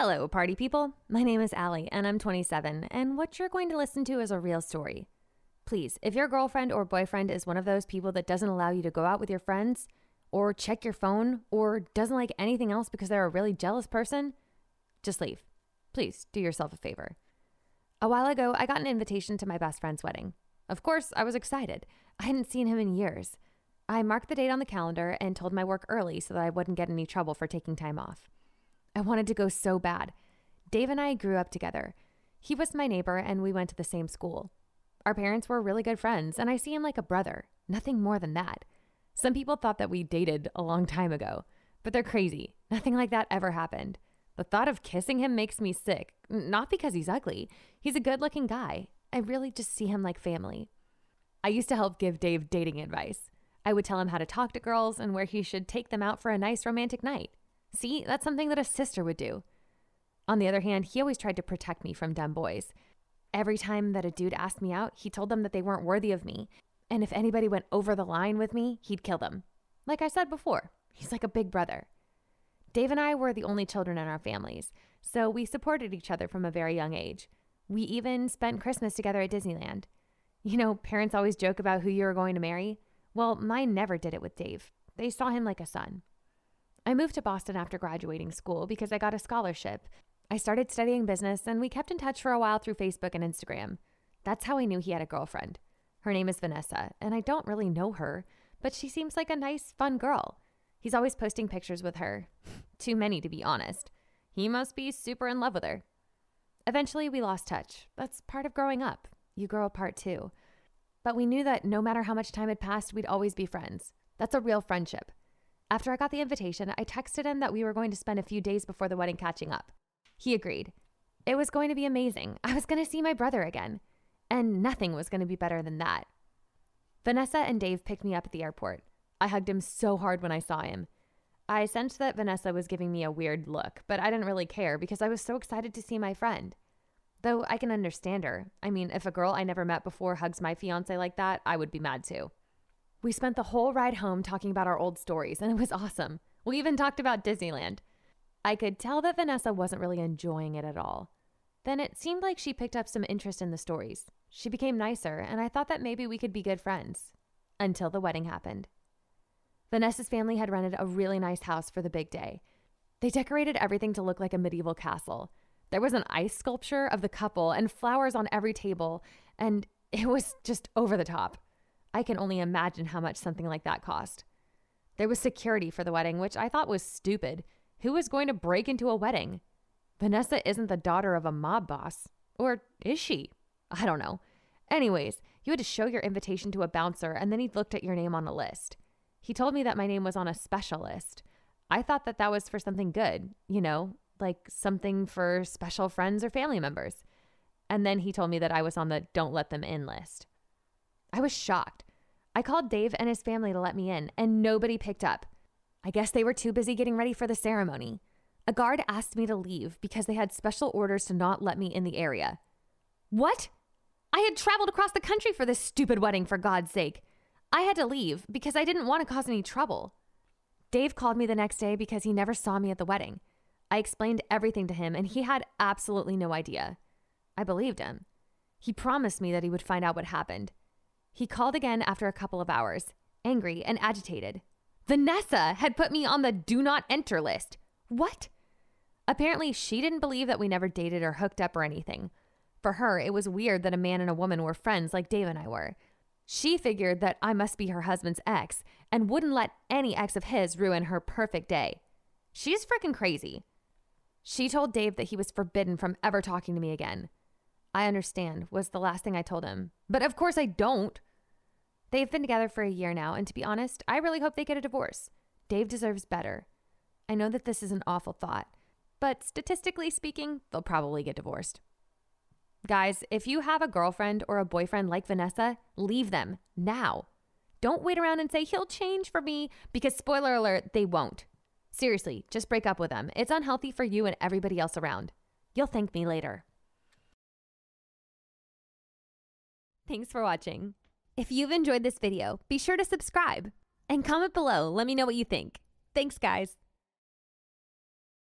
Hello, party people. My name is Allie, and I'm 27, and what you're going to listen to is a real story. Please, if your girlfriend or boyfriend is one of those people that doesn't allow you to go out with your friends, or check your phone, or doesn't like anything else because they're a really jealous person, just leave. Please, do yourself a favor. A while ago, I got an invitation to my best friend's wedding. Of course, I was excited. I hadn't seen him in years. I marked the date on the calendar and told my work early so that I wouldn't get any trouble for taking time off. I wanted to go so bad. Dave and I grew up together. He was my neighbor and we went to the same school. Our parents were really good friends and I see him like a brother, nothing more than that. Some people thought that we dated a long time ago, but they're crazy. Nothing like that ever happened. The thought of kissing him makes me sick, not because he's ugly. He's a good-looking guy. I really just see him like family. I used to help give Dave dating advice. I would tell him how to talk to girls and where he should take them out for a nice romantic night. See, that's something that a sister would do. On the other hand, he always tried to protect me from dumb boys. Every time that a dude asked me out, he told them that they weren't worthy of me. And if anybody went over the line with me, he'd kill them. Like I said before, he's like a big brother. Dave and I were the only children in our families, so we supported each other from a very young age. We even spent Christmas together at Disneyland. You know, parents always joke about who you were going to marry. Well, mine never did it with Dave. They saw him like a son. I moved to Boston after graduating school because I got a scholarship. I started studying business and we kept in touch for a while through Facebook and Instagram. That's how I knew he had a girlfriend. Her name is Vanessa, and I don't really know her, but she seems like a nice, fun girl. He's always posting pictures with her. Too many, to be honest. He must be super in love with her. Eventually, we lost touch. That's part of growing up. You grow apart too. But we knew that no matter how much time had passed, we'd always be friends. That's a real friendship. After I got the invitation, I texted him that we were going to spend a few days before the wedding catching up. He agreed. It was going to be amazing. I was going to see my brother again. And nothing was going to be better than that. Vanessa and Dave picked me up at the airport. I hugged him so hard when I saw him. I sensed that Vanessa was giving me a weird look, but I didn't really care because I was so excited to see my friend. Though I can understand her. I mean, if a girl I never met before hugs my fiance like that, I would be mad too. We spent the whole ride home talking about our old stories, and it was awesome. We even talked about Disneyland. I could tell that Vanessa wasn't really enjoying it at all. Then it seemed like she picked up some interest in the stories. She became nicer, and I thought that maybe we could be good friends. Until the wedding happened. Vanessa's family had rented a really nice house for the big day. They decorated everything to look like a medieval castle. There was an ice sculpture of the couple and flowers on every table, and it was just over the top. I can only imagine how much something like that cost. There was security for the wedding, which I thought was stupid. Who was going to break into a wedding? Vanessa isn't the daughter of a mob boss. Or is she? I don't know. Anyways, you had to show your invitation to a bouncer and then he looked at your name on a list. He told me that my name was on a special list. I thought that that was for something good, you know, like something for special friends or family members. And then he told me that I was on the don't let them in list. I was shocked. I called Dave and his family to let me in, and nobody picked up. I guess they were too busy getting ready for the ceremony. A guard asked me to leave because they had special orders to not let me in the area. What? I had traveled across the country for this stupid wedding, for God's sake. I had to leave because I didn't want to cause any trouble. Dave called me the next day because he never saw me at the wedding. I explained everything to him, and he had absolutely no idea. I believed him. He promised me that he would find out what happened. He called again after a couple of hours, angry and agitated. Vanessa had put me on the do not enter list. What? Apparently, she didn't believe that we never dated or hooked up or anything. For her, it was weird that a man and a woman were friends like Dave and I were. She figured that I must be her husband's ex and wouldn't let any ex of his ruin her perfect day. She's freaking crazy. She told Dave that he was forbidden from ever talking to me again. I understand, was the last thing I told him. But of course I don't. They've been together for a year now, and to be honest, I really hope they get a divorce. Dave deserves better. I know that this is an awful thought, but statistically speaking, they'll probably get divorced. Guys, if you have a girlfriend or a boyfriend like Vanessa, leave them now. Don't wait around and say, he'll change for me, because spoiler alert, they won't. Seriously, just break up with them. It's unhealthy for you and everybody else around. You'll thank me later. Thanks for watching. If you've enjoyed this video, be sure to subscribe and comment below. Let me know what you think. Thanks, guys.